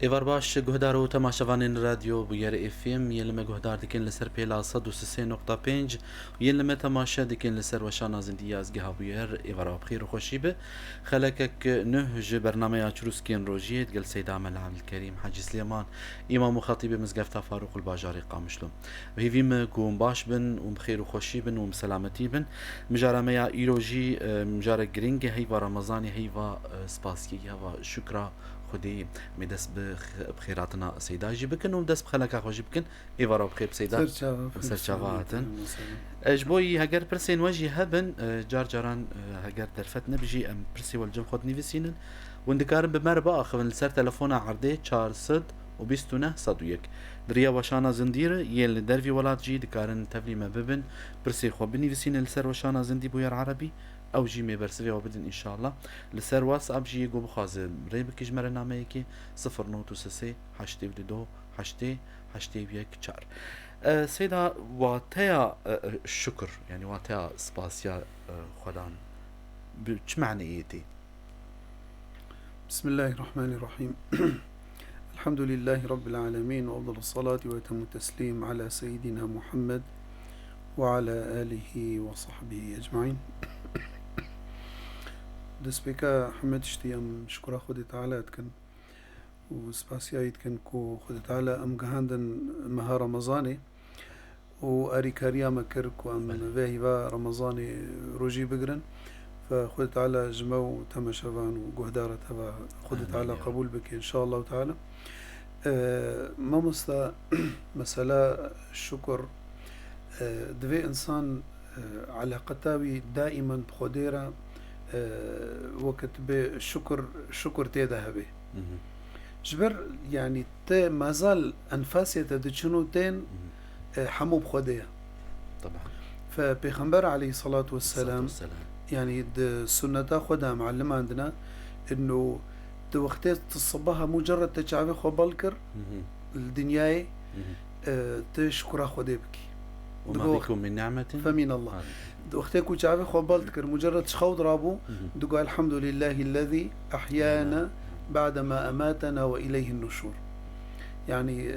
ایوار باش گهدار و تماشاوانین رادیو بویر افیم یلمه گهدار دکن لسر پیلا 103.5 یلمه تماشا دکن لسر وشان زندگی از گه بویر ایوارا بخیر و خوشی به خلکک نه برنامه چروس کن روجیت گل سید عمل الکریم حاجی سلیمان امام و خطیب مزگفت فاروق الباجاری قامشلو و هیویم گوم باش بن و بخیر و خوشی بن و سلامتی بن مجارمه ایروجی مجار گرینگ هیوا رمضان هیوا سپاسکی هیوا شکر خدي مدس بخيراتنا سيدا جيبكن ومدس بخلك اخو جيبكن ايفارو بخير بسيدا مسرچاواتن اجبوي هاجر برسين وجي هبن جار جاران هاجر درفت نبجي ام برسي والجم خد نيفسينن وندكارن بمربا اخون لسر تلفونا عرضه 400 وبيستونه صدويك دريا وشانا زندير يل درفي ولات جي دكارن تفلي ما ببن برسي خو بنيفسين لسر وشانا زندي بوير عربي او جي مي برسوي وبدن ان شاء الله لسر واتساب جي جو بخاز ري بكيج مرنامه يكي 09 82 8 8 4 سيدا واتيا الشكر يعني واتيا سباسيا خدان بش معنى ايتي؟ بسم الله الرحمن الرحيم. الحمد لله رب العالمين وأفضل الصلاة وأتم التسليم على سيدنا محمد وعلى آله وصحبه أجمعين. دسبكا حمد اشتيام شكرا خود تعالى تكن وسباسيا يتكن كو خود تعالى أم جهاندن مها رمضاني وأريكاريا مكرك وأم ذاهبا رمضاني روجي بقرن فخود تعالى جمو تمشفان وجهدارة تبع خود تعالى قبول بك إن شاء الله تعالى. ما مستا مسألة الشكر دوي إنسان على قتاوي دائما بخديرة وقت بشكر تيدا هبه جبر يعني تا مازال أنفاسية تدشنو تين حمو بخدية طبعا. فبيغمبر عليه الصلاة والسلام يعني السنة خدها معلمة عندنا إنه وقتها تصبها مجرد تشعبي خو بالكر الدنيا تشكر خدي بكي وما بكم من نعمة فمن الله. وقتها كو تشعبي خو بالكر مجرد شخود رابو دقوا الحمد لله الذي أحيانا بعدما أماتنا وإليه النشور. يعني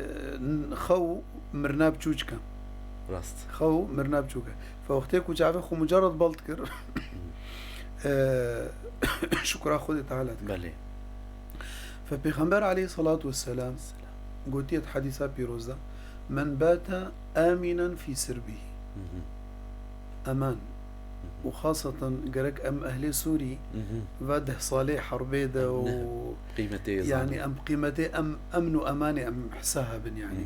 خو مرناب تشوجكا راست خو مرناب تشوجكا فوقتها كو تشعبي خو مجرد بالكر شكرا خدي تعالى بله. فبيغمبر عليه الصلاة والسلام قلت حديثة بيروزة من بات آمنا في سربه أمان وخاصة قرق أم أهل سوري فده صالح حربيدة يعني أم قيمته أم أمن وأماني أم حساهب يعني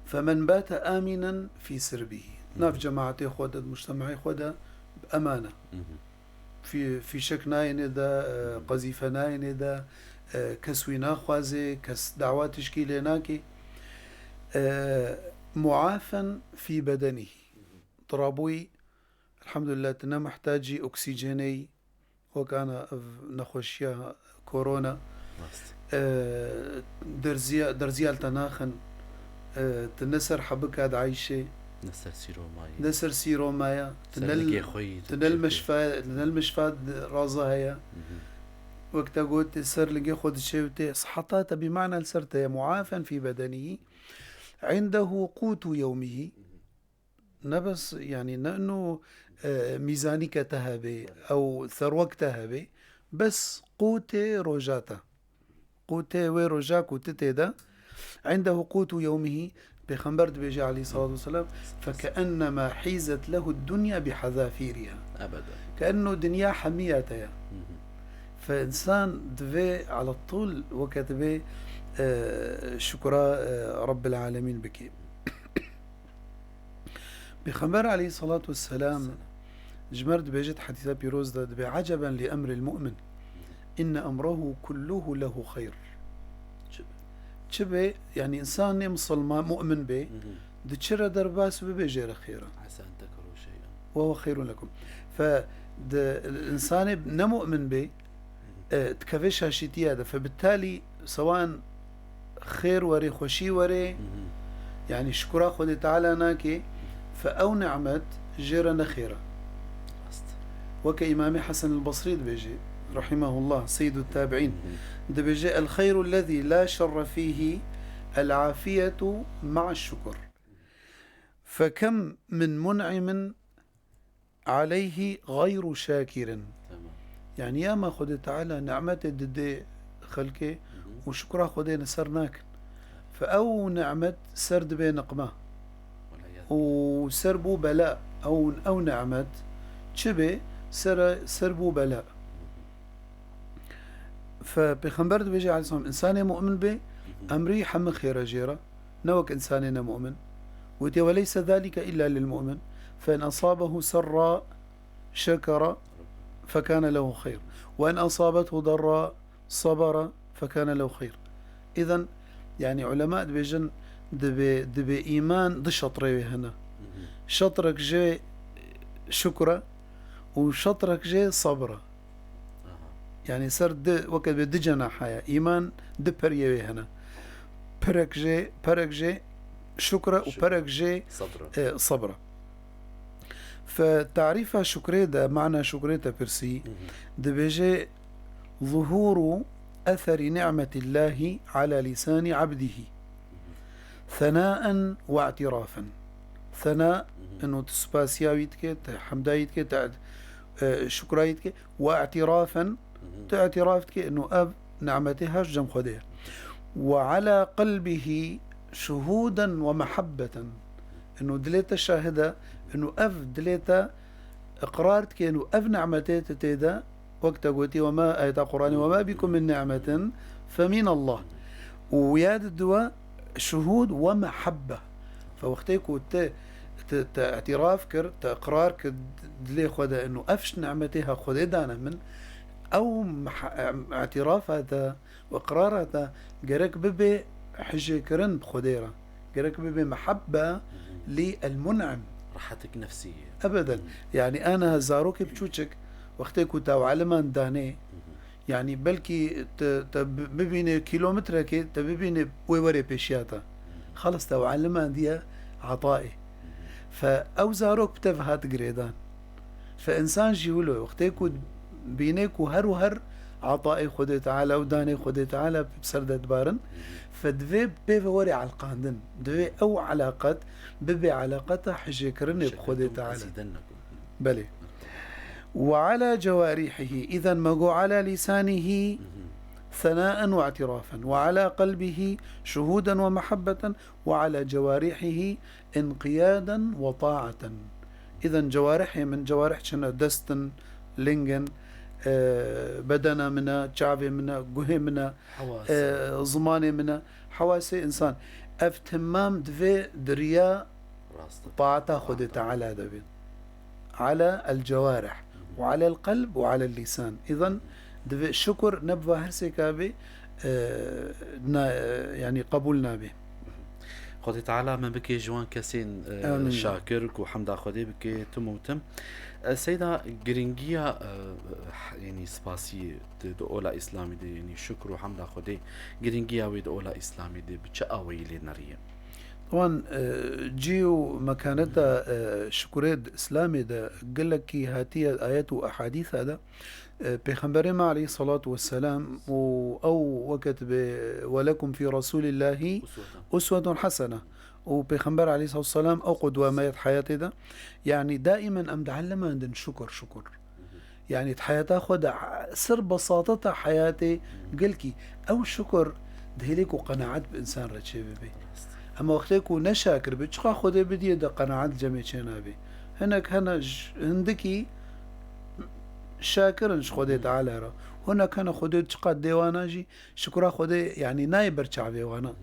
فمن بات آمنا في سربه ناف جماعتي خودة مجتمعي خودة بأمانة في شك ناين دا قذيفة ناين دا كسوي ناخوازي كس دعوات تشكيلي ناكي معافا في بدنه طرابوي الحمد لله تنا محتاجي أكسجيني وكان نخوشيا كورونا درزيال تناخن تنسر حبك هاد عايشة نسر سيرو مايا تنل مشفاد رازا هيا وقت قلت سر لقي خود الشيوتي صحطات بمعنى السرت معافا في بدنه عنده قوت يومه نبس يعني نأنه ميزانيك تهبي أو ثروك تهبي بس قوت روجاتا قوت وروجا قوت تيدا عنده قوت يومه بخمبرت بيجي عليه الصلاة والسلام فكأنما حيزت له الدنيا بحذافيرها أبدا كأنه دنيا حميتها فإنسان دفي على طول وكتبه شكرا رب العالمين بك. بخبر عليه الصلاة والسلام جمرد بيجت حديثة بيروز دبي عجبا لأمر المؤمن إن أمره كله له خير. شبه يعني إنسان مسلمان مؤمن به دتشرى درباس ببيجير خيرا عسى أن تكرهوا شيئا وهو خير لكم. فالإنسان نمؤمن به تكفيش هالشيء هذا فبالتالي سواء خير وري خوشي وري يعني شكرا خدي تعالى ناكي فأو نعمت جيرنا خيرا وكإمام حسن البصري بيجي رحمه الله سيد التابعين دبجاء الخير الذي لا شر فيه العافية مع الشكر. فكم من منعم عليه غير شاكر، يعني يا ما خد تعالى نعمته ضد خلقه وشكرا خده نسرناك، فأو نعمة سرد بين نقمة وسربو بلاء أو نعمة شبه سربو بلاء. فبيخنبرت بيجي على السلام إنسان مؤمن به أمري حم خير جيرة نوك إنسان مؤمن وتي وليس ذلك إلا للمؤمن، فإن أصابه سراء شكر فكان له خير، وإن أصابته ضراء صبر فكان له خير. إذن يعني علماء بيجن دبي إيمان دي شطري هنا، شطرك جي شكرا وشطرك جي صبرا، يعني سرد وقت بدي جناحايا إيمان دي بريوي هنا، برك جي شكرا وبرك جي صبرا. فتعريفها شكري ده معنى شكريتا برسي ده بيجي ظهور أثر نعمة الله على لسان عبده ثناء واعترافا. ثناء انه تسباسياويتك حمدايتك شكرايتك، واعترافا تعترافتك انه اب نعمتها جم خديه، وعلى قلبه شهودا ومحبة انه دليتا شاهدة انه اف دليتا اقرارتك انه اف نعمتي تتيدا وقت قوتي وما ايتا قراني وما بكم من نعمة فمن الله، وياد الدواء شهود ومحبة. فوقتيكو اعتراف كر تقرار كدلي خدا انه افش نعمتها خدا دانا من او اعتراف هذا واقرار هذا جرك ببي حجي كرن بخديرة، جرك ببي محبة للمنعم، راحتك نفسية ابدا. يعني انا زاروك بشوشك وقتيكو تاو علمان داني، يعني بلكي تبيني كيلومتر كي تبيني ويوري بيشياتا خلص تاو علمان دي عطائي. فأو زاروك بتفهات قريدان، فإنسان جيولو وقتيكو بينيكو هر عطائي خدي تعالى وداني خدي تعالى بسردة بارن، فدفي بيفوري على القاندن دفي أو علاقات ببي علاقتها حجي كرني بخدي تعالى بلي. وعلى جوارحه إذا مقو على لسانه ثناء واعترافا، وعلى قلبه شهودا ومحبة، وعلى جوارحه انقيادا وطاعة. إذا جوارحه من جوارح شنا دستن لينجن بدنا منا شعبي منا قهي منا زماني منا حواسي إنسان افتمام دفي دريا طاعته خد تعالى دبي على الجوارح وعلى القلب وعلى اللسان. إذن دفي الشكر نبغى هرسي كابي يعني قبولنا به خدي تعالى من بكي جوان كاسين شاكرك وحمد خدي بكي تموتم سيدة جرينجيا يعني سباسي دو أولا إسلامي دي يعني شكر وحمد خدي جرينجيا ويد أولا إسلامي دي بتشقاوي لناريا. طبعا جيو مكانتا شكريد إسلامي ده قال لك هاتي آيات وأحاديث هذا بيخنبرنا عليه الصلاة والسلام أو وقت ولكم في رسول الله أسوة حسنة، وبيخنبر عليه الصلاة والسلام أو قدوة ما حياتي ده. يعني دائما أم دعلم عندن شكر يعني حياتها خد سر بساطتها حياتي قلكي أو شكر دهليك وقناعات بإنسان رتشي بي، أما وقتيكو نشاكر بتشقى خده بدي ده قناعات جميع شنابي هناك هندكي شاكرنش خده تعالى را هناك هنا خده تشقى ديواناجي شكرا خده يعني نايبر شعبي وانا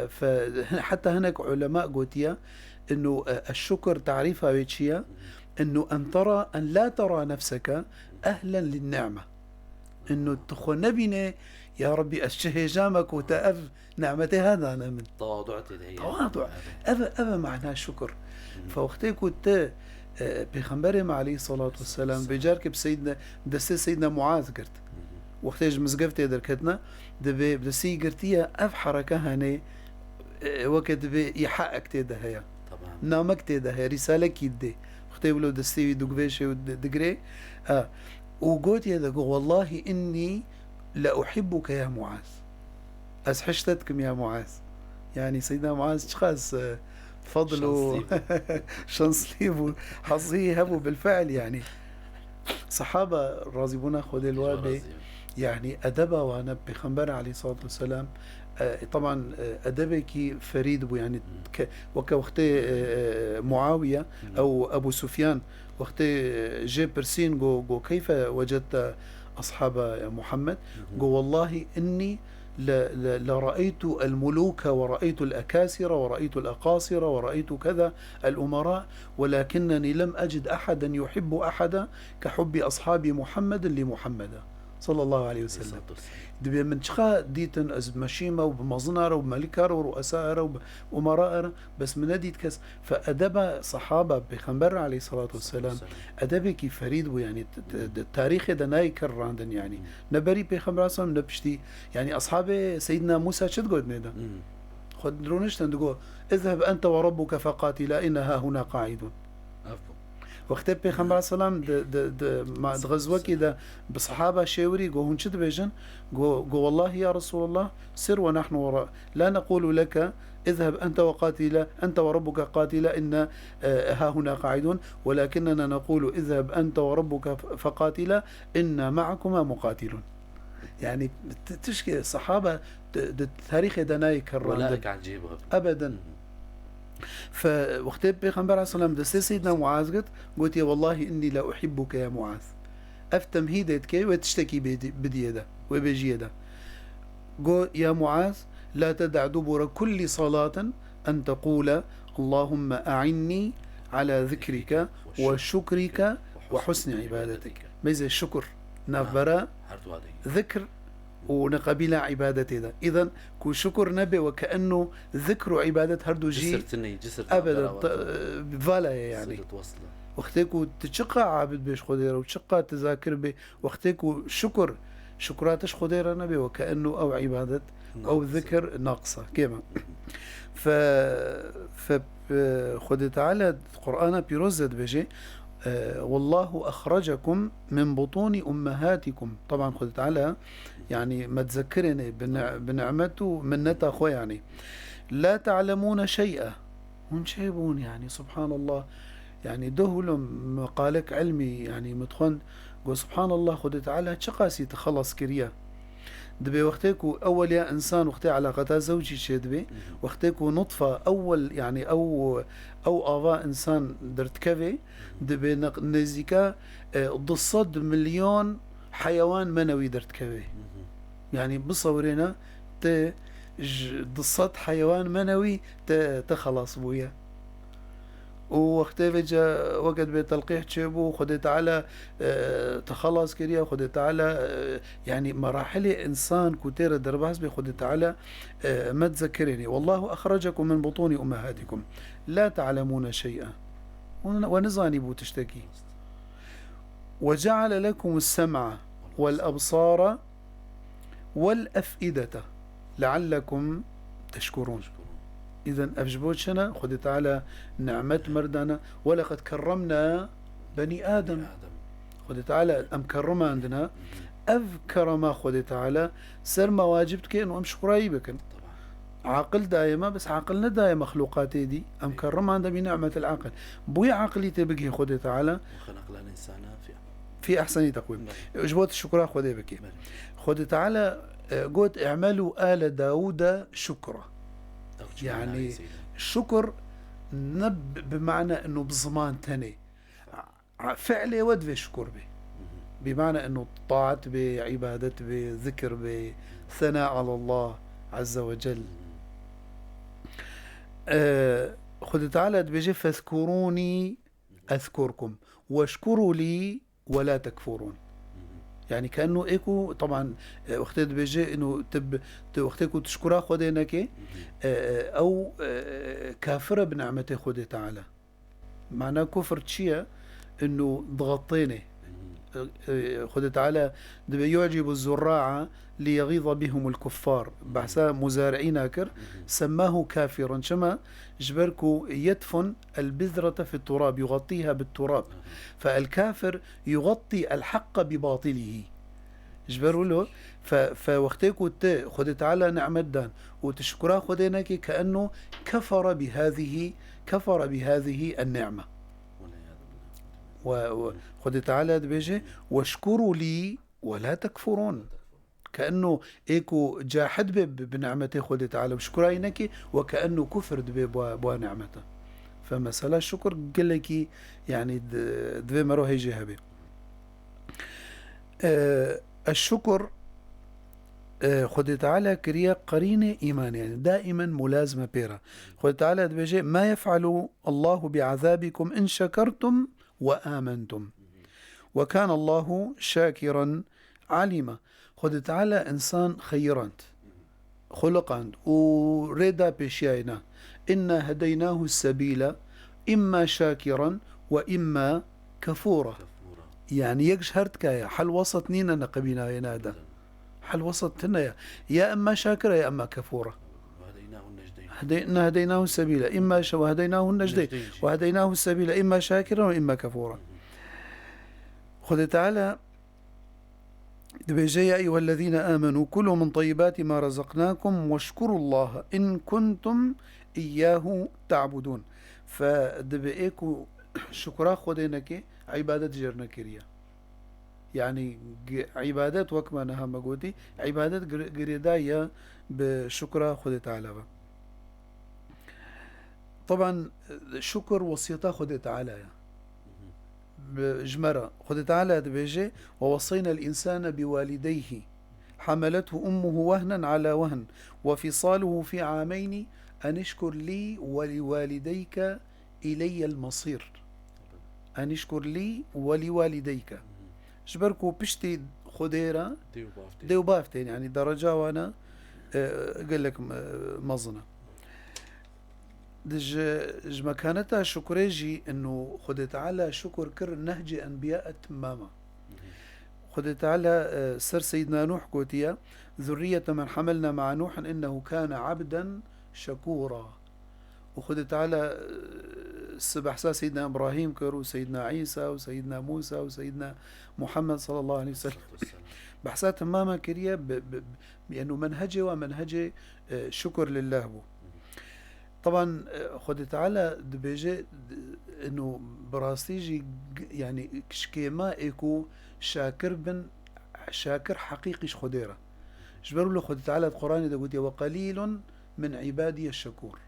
فحتى هناك علماء قوتيا انه الشكر تعريفها بيتشيا انه ان لا ترى نفسك اهلا للنعمة، انه تخو نبينا يا ربي الشهجامك وتأف نعمتي هذا أنا من تواضع أبا معناه شكر. فوقتي كنت بخنبرهم عليه الصلاة والسلام بجارك بسيدنا بدسي سيدنا معاذ قرت وقتي مزقفتي دركتنا دبي بدسي قرتيها أف حركة هني وقت دبي يحقق تيدا هيا طبعا نامك تيدا هيا رسالة كيدي وقتي ولو دسي دوغفيشي ودقري وقلت يا والله إني لأحبك يا معاذ، أسحشتتكم يا معاذ. يعني سيدنا معاذ شخص فضله شنصليب حظيه هبو بالفعل. يعني صحابة راضيبونا خذ الوابي يعني أدبا وانا بخنبر عليه الصلاة والسلام. طبعا أدبك فريد بو يعني وقت معاوية أو أبو سفيان وقت جي برسين جو كيف وجدت أصحاب محمد؟ جو والله إني لرأيت الملوك ورأيت الأكاسرة ورأيت الأقاصرة ورأيت كذا الأمراء، ولكنني لم أجد أحدا يحب أحدا كحب أصحاب محمد لمحمد صلى الله عليه وسلم. دبي من شخا ديتن از مشيمة وبمظنرة وبملكة ورؤساء وأمراء بس من ديت كس. فأدب صحابة بخنبر عليه الصلاة والسلام أدبك فريد ويعني التاريخ ده نايكر عندن يعني نبري بخنبر عليه الصلاة نبشتي يعني أصحاب سيدنا موسى شد قد نيدا خد درونش تندقوا اذهب أنت وربك فقاتلا إنها هنا قاعدون. وقت پیغمبر السلام مع غزوه كده بصحابه شاوري جو هون شد بيجن جو والله يا رسول الله سر ونحن وراء لا نقول لك اذهب انت وقاتلا انت وربك قاتلا ان ها هنا قاعدون، ولكننا نقول اذهب انت وربك فقاتلا ان معكما مقاتلون. يعني تشكي الصحابه التاريخ دناي ولائك عجيب ابدا. فوقت بيغمبر عليه الصلاة والسلام سيدنا معاذ قلت يا والله إني لا أحبك يا معاذ أفتم هيدتك وتشتكي بديدا وبجيدا. قل يا معاذ لا تدع دبر كل صلاة أن تقول اللهم أعني على ذكرك وشكرك وحسن عبادتك. ماذا الشكر نفبرا ذكر ونقبل عبادتي ده. إذن كو شكر نبي وكأنه ذكر عبادة هردو جي أبدا فالا يعني وقتكو تشقى عابد بيش خديرة وتشقى تذاكر بي وقتكو شكراتش خديرة نبي وكأنه أو عبادة أو ذكر ناقصة كما خد تعالى القرآن بيرزد بيجي والله أخرجكم من بطون أمهاتكم. طبعا خد تعالى يعني ما تذكرني بنعمته منته أخوة يعني لا تعلمون شيئا هم شايبون يعني سبحان الله يعني دهولم مقالك علمي يعني متخن قو سبحان الله خد تعالى تشقاسي تخلص كريا دبي وقتكو أول يا إنسان وقتي علاقتها زوجي شدبي وقتكو نطفة أول يعني أو آباء إنسان درتكفي دبي نزيكا ضصد مليون حيوان منوي درتكفي. يعني بصورنا ضصد حيوان منوي تخلص بويا. ووقت بيجا وقت بتلقيح تشيبو خدت على تخلص كريا خدت على يعني مراحل إنسان كتير درباس بخدت على ما تذكرني والله أخرجكم من بطون أمهاتكم لا تعلمون شيئا ونزاني بو تشتكي وجعل لكم السمع والأبصار والأفئدة لعلكم تشكرون. إذن أفجبوتشنا خدت على نعمة مردنا ولقد كرمنا بني آدم خدت على أم كرمة عندنا أذكر ما خدت على سر ما واجبتك إنه أمش قريبك عقل دائما بس عقلنا دائما مخلوقاتي دي أم كرمة عندنا بنعمة العقل بوي عقلي تبقي خدت على خلق الإنسان في أحسن تقويم أجبوت الشكر خدي بكي خدت على قلت اعملوا آل داود شكرا. يعني الشكر بمعنى انه بزمان تاني فعلي ود في شكر به بمعنى انه طاعت بعبادة بذكر بثناء على الله عز وجل. خذ تعالى بيجي فاذكروني اذكركم واشكروا لي ولا تكفرون. يعني كأنه إيكو طبعا وقت بيجي إنه وقتكو تشكرها خدينك أو كافرة بنعمته خدي تعالى. معناه كفر تشيا إنه ضغطيني خد تعالى يعجب الزراع ليغيظ بهم الكفار بحسا مزارعين كر سماه كافرا شما جبركو يدفن البذرة في التراب يغطيها بالتراب فالكافر يغطي الحق بباطله جبروا له فوقتكو خد تعالى نعمة دان وتشكرا خدينك كأنه كفر بهذه النعمة وخد تعالى بيجي واشكروا لي ولا تكفرون كأنه إيكو جاحد بنعمته خد تعالى وشكرا إنك وكأنه كفر بوا نعمته فمسألة الشكر قل لك يعني دبي مروه يجي هبي الشكر خد تعالى كريا قرينة إيمان يعني دائما ملازمة بيرا خد تعالى بيجي ما يفعل الله بعذابكم إن شكرتم وآمنتم وكان الله شاكرا عليما خد تعالى إنسان خيرانت خلقانت وريدا بشيائنا إنا هديناه السبيل إما شاكرا وإما كفورا يعني يجهرت كايا حل وسط نينا نقبينا ينادا حل وسط تنايا يا إما شاكرا يا إما كفورا هديناه السبيل إما وهديناه النجدين وهديناه السبيل إما شاكرا وإما كفورا خذ تعالى يا أيها الذين آمنوا كلوا من طيبات ما رزقناكم واشكروا الله إن كنتم إياه تعبدون فدبئيكو شكرا خدينك عبادة جرنا كريا يعني عبادات وكما نها مقودي عبادات قريدايا بشكرا خد تعالى طبعا شكر وصيتا خد تعالى بجمرة خد تعالى بيجي ووصينا الإنسان بوالديه حملته أمه وهنا على وهن وفصاله في عامين أن اشكر لي ولوالديك إلي المصير أن اشكر لي ولوالديك جبركو بشتي خديرة ديو بافتين يعني درجة وانا قال لك مظنة دج مكانتها شكريجي انه خد تعالى شكر كر نهج انبياء تماما خد تعالى سر سيدنا نوح قوتيا ذرية من حملنا مع نوح انه كان عبدا شكورا وخد تعالى السبح سيدنا إبراهيم كرو سيدنا عيسى وسيدنا موسى وسيدنا محمد صلى الله عليه وسلم بحسات تماما كريا بأنه منهجه ومنهجه شكر لله بو طبعا خد تعالى دبيجي انه براستيجي يعني كشكيما ايكو شاكر حقيقي خديرة جبروا له خد تعالى القرآن ده قلت وقليل من عبادي الشكور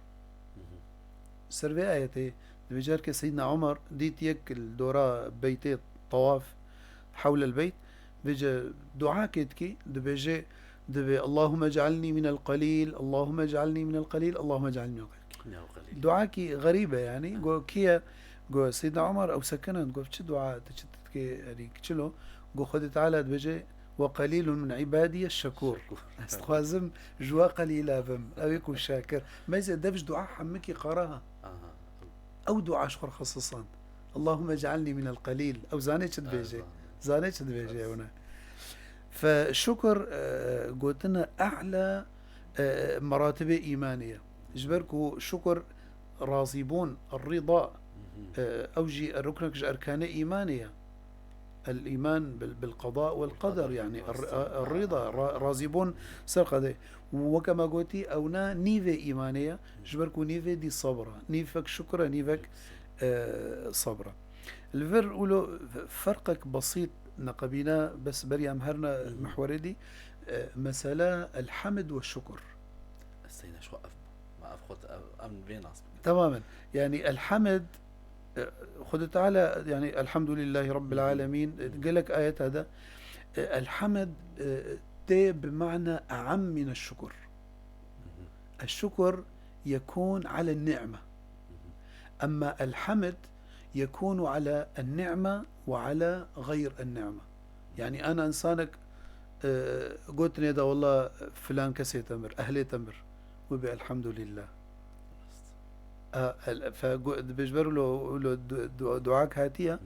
سربي آياتي بجارك سيدنا عمر ديت يك الدورة بيتي طواف حول البيت بيجي دعاء كيتكي دبيجي اللهم اجعلني من القليل اللهم اجعلني من القليل اللهم اجعلني من القليل دعاكي غريبة يعني جو كيا جو سيدنا عمر أو سكنا جو شو دعاء تشتكي يعني كشلو جو خد تعالى بيجي وقليل من عبادي الشكور استخوازم جوا قليلة بم أو يكون شاكر ما يزيد دبش دعاء حمكي قراها أو دعاء شكر خصوصا اللهم اجعلني من القليل أو زانيتش دبيجي هنا فشكر قلتنا أعلى مراتب إيمانية جبركو شكر راضيبون الرضا أوجي الركن أركان إيمانية الإيمان بالقضاء والقدر يعني الرضا راضيبون سرقة وكما قلتي أونا نيفي إيمانية جبركو نيفي دي صبرة نيفك شكرا نيفك صبرة الفر أولو فرقك بسيط نقبينا بس بري أمهرنا محوري دي مسألة الحمد والشكر السيدة شو ما أفخد أمن بين عصبك تماما يعني الحمد خد تعالى يعني الحمد لله رب العالمين قالك آيات هذا الحمد تي بمعنى أعم من الشكر الشكر يكون على النعمة أما الحمد يكون على النعمة وعلى غير النعمة يعني أنا إنسانك قلت لي ده والله فلان كسي تمر أهلي تمر وبي الحمد لله فبيجبروا له دعاك هاتية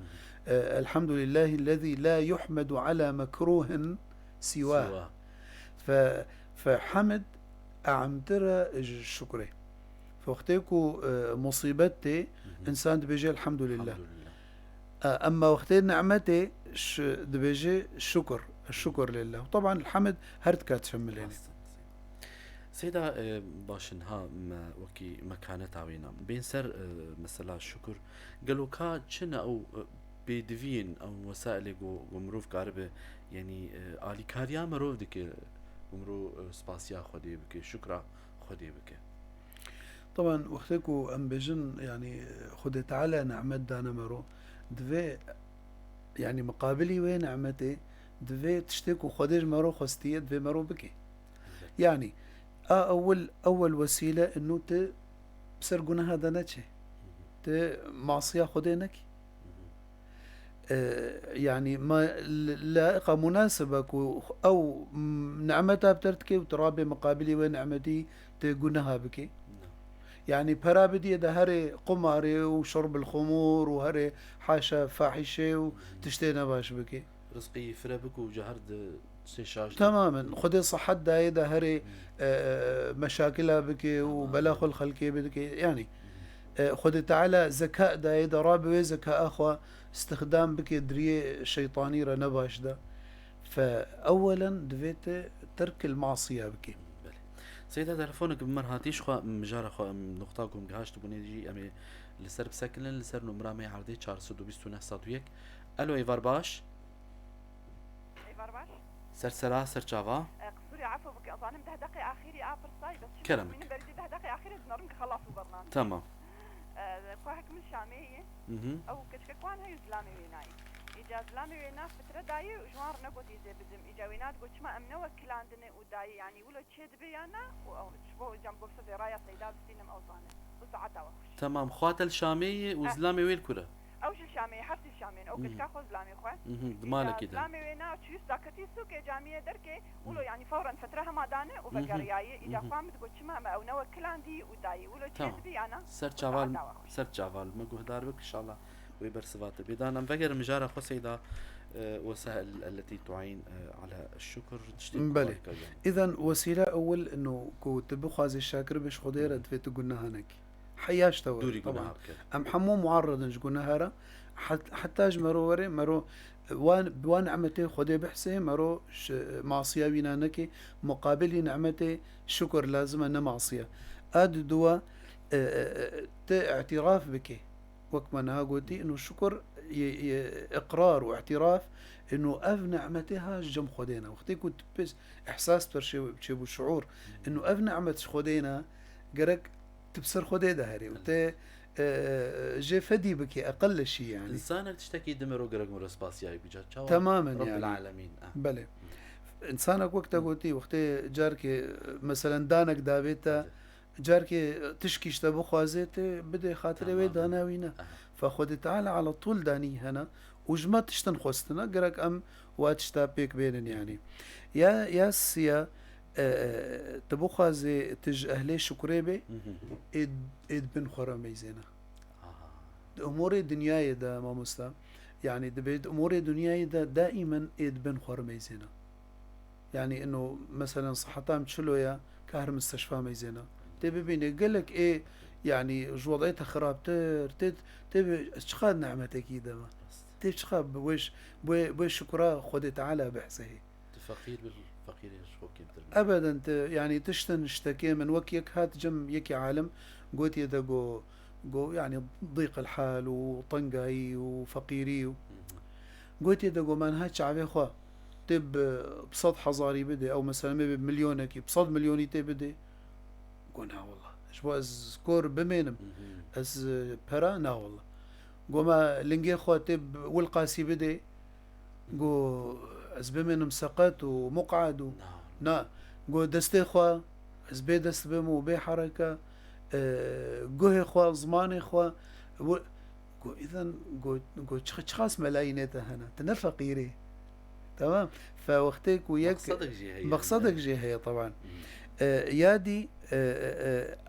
الحمد لله الذي لا يحمد على مكروه سواه. فحمد أعمترا الشكر فوقتكو مصيبتي إنسان دبيجي الحمد لله. أما وقت نعمتي دبيجي الشكر لله. وطبعا الحمد هرد كات شمليني سيدا باشن ها ما وكي مكانة عوينا بين سر مثلا الشكر قالوا كا شنا أو بدفين أو وسائل جو مروف قاربة يعني آلي كاريا مروف دك مرو سباسيا خدي بك شكرا خدي بك. طبعا وقتكو أم بجن يعني خدي تعالى نعمت دانا مرو دفي يعني مقابلي وين نعمتي دفي تشتكو خديج مرو خستية دفي مرو بكي يعني أول وسيلة إنه بسرقنا هذا نتشي معصية خدينك يعني ما لائقة مناسبك أو نعمتها بترتكي وترابي مقابلي ونعمتي تقولها بكي يعني برابدي ده هري قماري وشرب الخمور وهري حاشا فاحشة وتشتينا باش بكي رزقي فرابك وجهرد سيشاش تماما خدي صحة داي ده هري مشاكلها بكي وبلاخ الخلقية بكي يعني خدي تعالى ذكاء داي ده رابي ذكاء أخوة استخدام بكي دريه شيطاني رنباش ده. فأولا دفيت ترك المعصية بكي. سيدا تلفونك بمرهاتيش خوا مجارة خوا نقطاكم جهاش تبوني جي أمي لسر بسكلن لسر نمرة مي عردي 429 101. ألو إيفار باش سرسرا سرچاوا قصوري عفو بك أظن 10 دقيقة أخيري أفر صاي بس كلامك من بريد 10 دقيقة أخيري نرنك خلاص البرنامج تمام كواهك من شامية أو كشكوان هاي زلامي ويناي إجا زلامي وينا فترة داي وجوار نقود يزي بدم إجا وينات قلت ما أمنا وكلاندني وداي يعني ولو تشيد بيانا وشبو جنب قفصة رايا سيدا بسينم أوطاني وساعتها وخش تمام خواتل شامي وزلامي ويل كرة أوش الشامي حفت الشامين أو كشكا خو زلامي خوات مالك كده زلامي وينا تشيس داكتي سوك جامية دركي ولو يعني فورا فترة ما داني وبقرياي إجا فامت قلت ما أو نو كلاندي وداي ولو تشيد بيانا سر شوال مجهود داربك إن شاء الله ويبرسفات بدانا نفكر مجارة خو سيدا وسائل التي تعين على الشكر بلى إذا وسيلة أول إنه كو تبخاز الشاكر بش خديرة في قلنا هناك حياش توري طبعا أم حمو معرض نش قلنا هرا حتى مرو وري مرو وان نعمتي خدي بحسي مرو معصية بينا نكي مقابل نعمتي شكر لازم أن معصية أد دوا اعتراف بك وكمنها قلتي إنه الشكر إقرار واعتراف إنه أف نعمتها جم خدينا وقتي كنت بس إحساس ترشيب الشعور إنه أف نعمت خدينا قرك تبصر خدي دهري وت جي فدي بك أقل شيء يعني إنسانك تشتكي دمرو قرق مرو سباسياي بجد تماما رب يعني العالمين بلى إنسانك وقتها قلتي وقتي جارك مثلا دانك دابيتا جارك تشكيش تبو خوازيت بدي خاطري وي داناوينا فخد تعالى على طول داني هنا وجما تشتن خوستنا قرك أم واتشتا بيك بينن يعني يا سيا تبو خوازي تج أهلي شكري بي إد بن خرمي زينا أمور دنياي دا ما مستا يعني دبيد أمور دنياي دا دائما إد بن خرمي زينا يعني إنه مثلا صحتها متشلويا كهر مستشفى ميزينا تبي بيني قال لك إيه يعني وضعيتها خراب تبي شخاد نعمتك كده ما تبي شخاب وش شكرا خد تعالى بحسه تفقير بالفقير يشوكي أبدا يعني تشتن اشتكي من وكيك هات جم يكي عالم قوت يدا جو يعني ضيق الحال وطنقاي وفقيري قوت يدا جو من هات شعبي خوا تب بصد حزاري بدي أو مثلا بمليونك بصد مليوني تبدي قلنا والله شو أذكر بمينم أز برا نا والله قوما لنجي خواتب والقاسي بدي قو أز بمينم سقط ومقعد نا قو دستي خوا أز بي دست بمو بي حركة قوه خوا زماني خوا قو إذن قو تشخاص ملايينته هنا تنفقيري تمام فوقتك وياك مقصدك جي هي طبعا يادي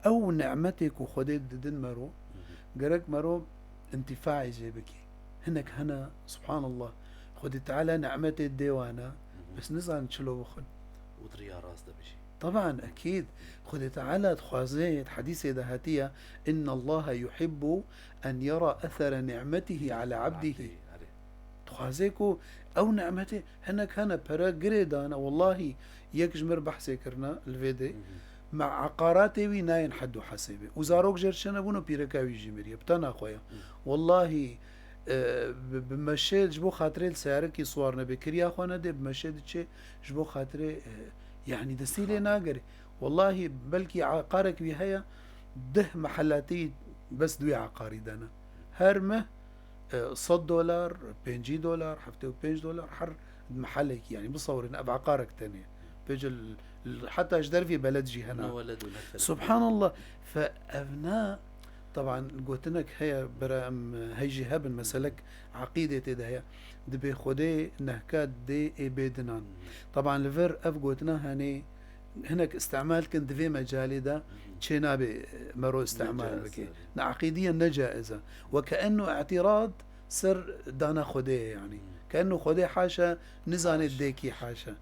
أو نعمتك وخديت دن مرو قرق مرو انتفاعي جيبكي هنك هنا سبحان الله خد تعالى نعمة الديوانة بس نزعل نشلو بخل ودريا راس ده بشي طبعا أكيد خد تعالى تخوازي حديث ذهاتية إن الله يحب أن يرى أثر نعمته على عبده تخوازيكو أو نعمته هنك هنا برا قريدانا والله يكجمر بحثي كرنا الفيدي مع عقاراتي ويناين حدو حسيبي وزاروك جرشنا بونو بيركاوي جميريا بتانا خويا والله بمشيت جبو خاطري لسياركي صورنا بكريا خونا دي بمشيت شي جبو خاطري يعني دسيلي ناقري والله بلكي عقارك بهيا ده محلاتي بس دوي عقاري دانا هرمه $100 $50 حفتي $5 حر محلك يعني بصور ان بعقارك تانية بيجي حتى اجدر في بلدجي هنا سبحان الله فابناء طبعا قلت لك هي برام هيجي هبن مسلك عقيدة تدهيا دبي خدي نهكات دي ابيدنان طبعا لفر اف قلتنا هني هناك استعمال كنت في مجالي ده شنابي مرو استعمال بكي عقيديا نجائزة وكأنه اعتراض سر دانا خديه يعني كأنه خديه حاشا نزان الديكي حاشا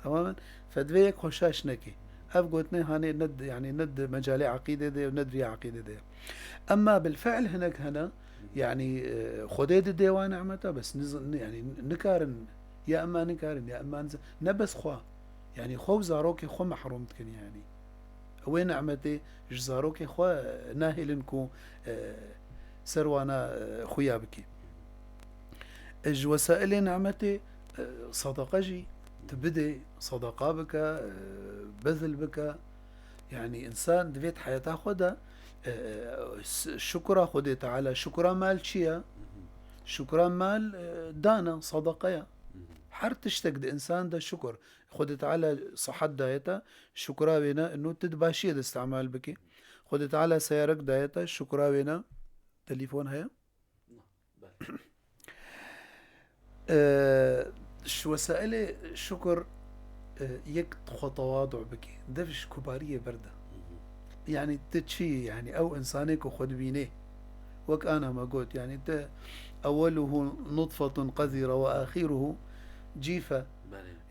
تماما فدبيك خشاش نكي اف قلتنا هاني ند يعني ند مجالي عقيدة دي وند في عقيدة دي اما بالفعل هناك يعني خديد الديوان عمتها بس يعني نكارن يا اما نكارن يا اما نبس خوا يعني خو زاروكي خو محرومتكن يعني وين عمتي جزاروكي خو ناهلنكو سروانا خويا بكي اج وسائل نعمتي صدقه جي تبدي صدقه بك بذل بك يعني انسان دفيت حياته خدا شكرا خدي تعالى شكرا مال شيا شكرا مال دانا صدقيا حر تشتق ده انسان ده شكر خدي تعالى صحت دايتا شكرا بينا انه تدباشيه ده استعمال بكي خدي تعالى سيارك دايتا شكرا بينا تليفون هيا شو وسائل شكر يك تواضع بكي دفش كبارية بردة يعني تتشي يعني او انسانك وخد بينيه وك انا ما قلت يعني اوله نطفة قذرة واخره جيفة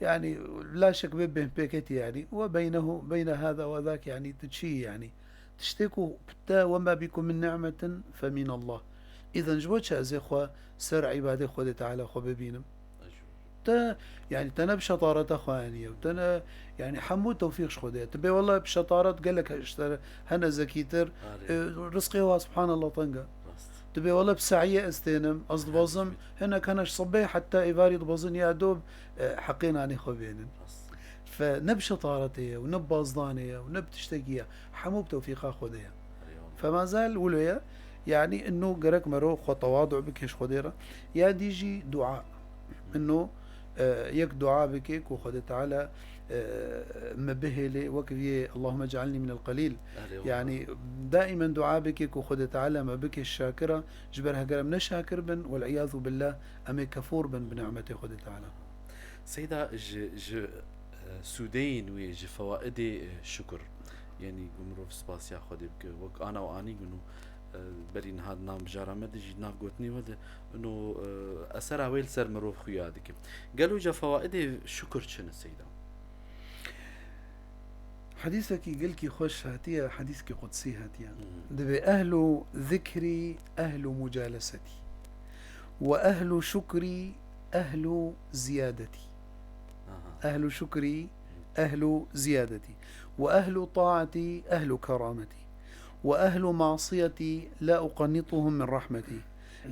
يعني لا شك بين بيكتي يعني وبينه بين هذا وذاك يعني تتشي يعني تشتكوا وما بكم من نعمة فمن الله اذا جوتش ازيخوا سر عبادة خد تعالى خو ببينم يعني تنا بشطارة اخوانية وتنا يعني حمود توفيق شخودية تبي والله بشطارة قال لك اشترى هنا زكيتر رزقي هو سبحان الله طنقة تبي والله بسعية استينم قصد بوزم هنا كانش صبي حتى ايفاري بوزن يا دوب حقين اني خوبين فنب شطارتي ونب باصدانية ونب تشتقية حمود توفيق اخوانية فما زال ولويا يعني انه قرك مرو خو تواضع بكيش خديرة يا ديجي دعاء انه يك دعاء بكيك وخد تعالى مبهلي وكفي اللهم اجعلني من القليل يعني دائما دعاء بكيك وخد تعالى ما بك الشاكرة جبرها قرم نشاكر بن والعياذ بالله أمي كفور بن بنعمته خد تعالى سيدة سودين ويجي فوائد شكر يعني قمرو في سباسيا خدي بك وك أنا وأني إنه برين هاد نام بجارة دجي ناف قوتني وده انه اثر ويل سر مروف خيادك قالوا جا فوائد شكر شنو السيدة حديثك قلكي خوش هاتية حديثك قدسي هاتية دبي أهل ذكري أهل مجالستي وأهل شكري أهل زيادتي أهل شكري أهل زيادتي وأهل طاعتي أهل كرامتي وأهل معصيتي لا أقنطهم من رحمتي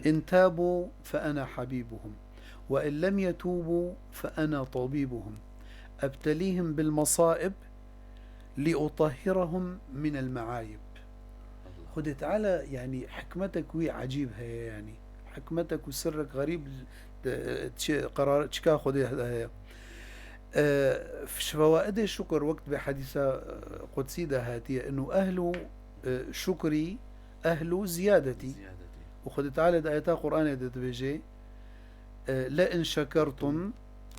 إن تابوا فأنا حبيبهم وإن لم يتوبوا فأنا طبيبهم أبتليهم بالمصائب لأطهرهم من المعايب خد تعالى يعني حكمتك وي عجيب هي يعني حكمتك وسرك غريب قرار تشكا خد هذا في فوائد الشكر وقت بحديثة قدسي ده هاتية إنه أهل شكري أهل زيادتي وخد تعالى ده آيات قرآن ده بيجي لئن شكرتم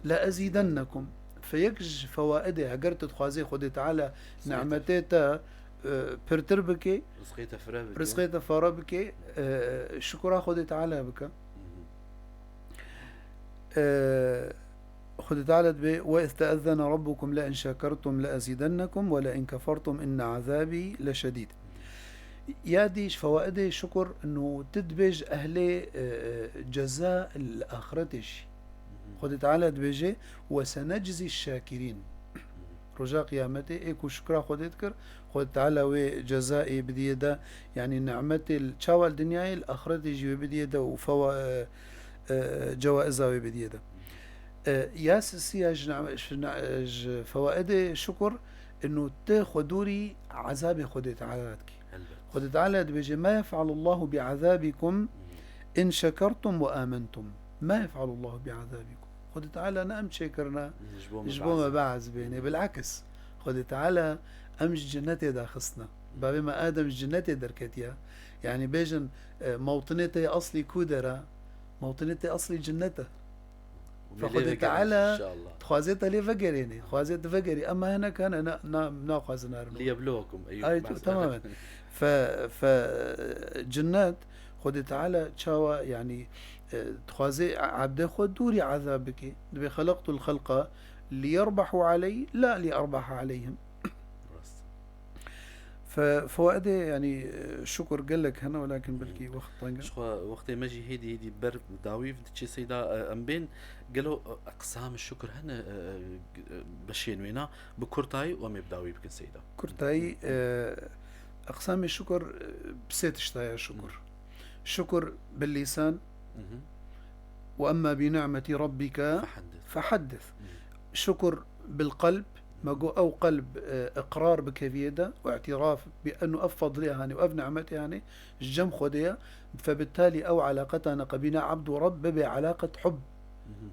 لأزيدنكم فيكج فوائدها قرت تخوازي خد تعالى نعمتيتا برتربكي رزقيتا فرابكي شكرا خد تعالى بك خد تعالى بي وإذ تأذن ربكم لئن شكرتم لأزيدنكم ولئن كفرتم إن عذابي لشديد. ياديش فوائد شكر انه تدبج اهلي جزاء الاخرتش. خد تعالى دبجي وسنجزي الشاكرين رجاء قيامتي ايكو شكرا خد يذكر خد تعالى وجزائي بديدا يعني نعمتي الشاوال دنياي الاخرتي جي بديدا وفوا جوائزها بديدا. ياسسي فوائد شكر انه تاخدوري عذابي خد تعالى خد تعالى بيجي ما يفعل الله بعذابكم إن شكرتم وآمنتم. ما يفعل الله بعذابكم. خد تعالى أنا أم شكرنا يجبو ما بعز بيني بالعكس. خد تعالى أمش جنتي دا خصنا بابي ما آدم جنتي دركتيا يعني بيجن موطنتي أصلي كودرة موطنتي أصلي جنته. فخد تعالى خوازيت لي فقريني خوازيت فقري أما هنا كان ناقص نار ليبلوكم أيوة تماما. فجنات خد تعالى تشاوى يعني تخازي عبد خد دوري عذابك دبي خلقت الخلق ليربحوا علي لا لأربح عليهم. ففوائد يعني شكر قال لك هنا ولكن بلكي وقت طنجة وقت ما جي هيدي بر داويف تشي سيدا أمبين قالوا أقسام الشكر هنا بشين وينا بكرتاي ومبداوي بكن سيدا كرتاي أقسام الشكر بسيت اشتايا شكر. شكر باللسان وأما بنعمة ربك فحدث. شكر بالقلب أو قلب إقرار بكفيدة واعتراف بأنه أفض لها وأف نعمتها يعني الجم خدية. فبالتالي أو علاقتنا قبينا عبد ورب بعلاقة حب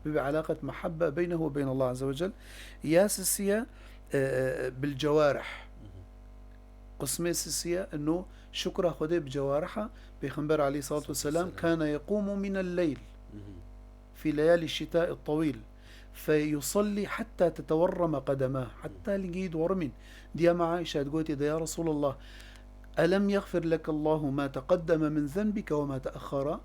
بعلاقة محبة بينه وبين الله عز وجل. ياسسية بالجوارح قسمة سياسية أنه شكر خدي بجوارحه بيخنبر عليه الصلاة والسلام كان يقوم من الليل في ليالي الشتاء الطويل فيصلي حتى تتورم قدماه حتى لقيد ورمين. دي مع عائشة تقولي ده يا رسول الله ألم يغفر لك الله ما تقدم من ذنبك وما تأخر.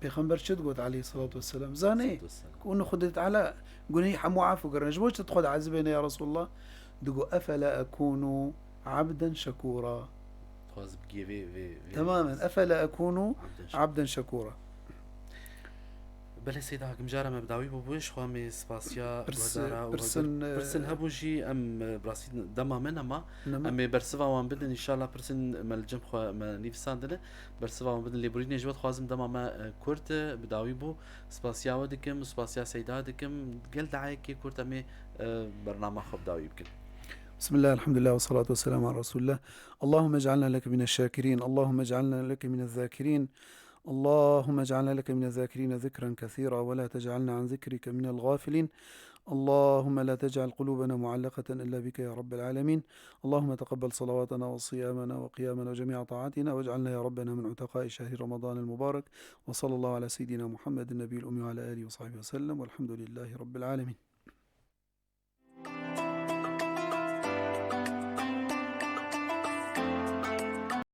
بيخنبر شدقوت عليه الصلاة والسلام زاني كونه خدت على قولي حمو عافو قرن جبوش تدخل عزبين يا رسول الله دقو أفلا أكون عبدا شكورا. تماما أفلا أكون عبدا شكورا. بله سيدا حكم جارة مبداوي بوش خوامي سباسيا برسن هبوجي أم براسي دما من أم برسفا وان بدن إن شاء الله برسن مالجم خوا ما نيفساندنا برسفا وان بدن ليبريني جوات خوازم دما ما كورت بداوي بو سباسيا ودكم سباسيا سيدا دكم قل دعايكي كورت أمي برنامج خب داوي بكن. بسم الله الحمد لله والصلاة والسلام على رسول الله. اللهم اجعلنا لك من الشاكرين اللهم اجعلنا لك من الذاكرين اللهم اجعلنا لك من الذاكرين ذكرا كثيرا ولا تجعلنا عن ذكرك من الغافلين. اللهم لا تجعل قلوبنا معلقة إلا بك يا رب العالمين. اللهم تقبل صلواتنا وصيامنا وقيامنا وجميع طاعاتنا واجعلنا يا ربنا من عتقاء شهر رمضان المبارك. وصلى الله على سيدنا محمد النبي الأمي وعلى آله وصحبه وسلم والحمد لله رب العالمين.